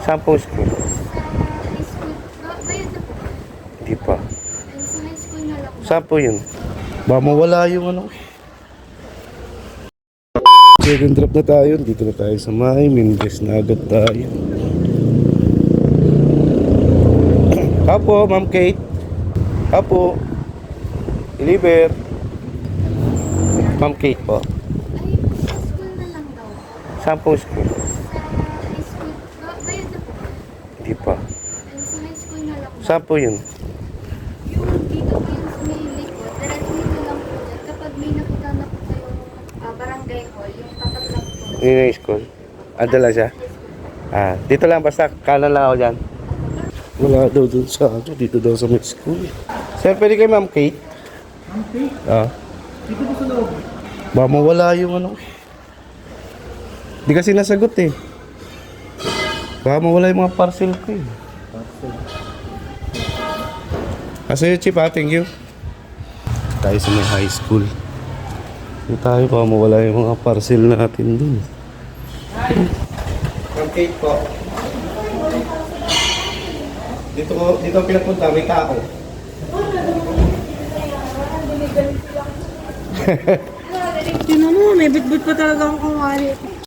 Saan po school? High school. Bayad na po. Hindi pa. Sa high school na lang. Saan po yun? Ba mawala yung ano. Second drop na tayo. Dito na tayo sa may Mindes na agad tayo. Apo, Ma'am Kate. Apo. Deliver. Ma'am Kate po. Ay, sa school na lang daw. Saan po school? Sa high school. Bayad na po. Hindi pa. Sa high school na lang. Saan po yun? Yung dito po yung sa may likod, directly na lang po dyan. Kapag may nakita na po kayong barangay hall, yung tapat lang po. Yun yung school. Adala siya? Ah, dito lang basta kanan lang ako dyan. Wala daw dun sa ano, dito daw sa may school. Sir, pwede kayo Ma'am Kate? Ma'am Kate? Ah. Dito po sa loob. Ba mawala yung ano. Di kasi nasagot eh. Baka mawala yung mga parcel ko eh. Kasi Chip ha, thank you. Tayo sa may high school. Dito tayo, baka mawala yung mga parcel natin dun. Ma'am Kate po. Dito pinapunta, may tao. Tinan mo, may bitbit pa talaga akong kawali.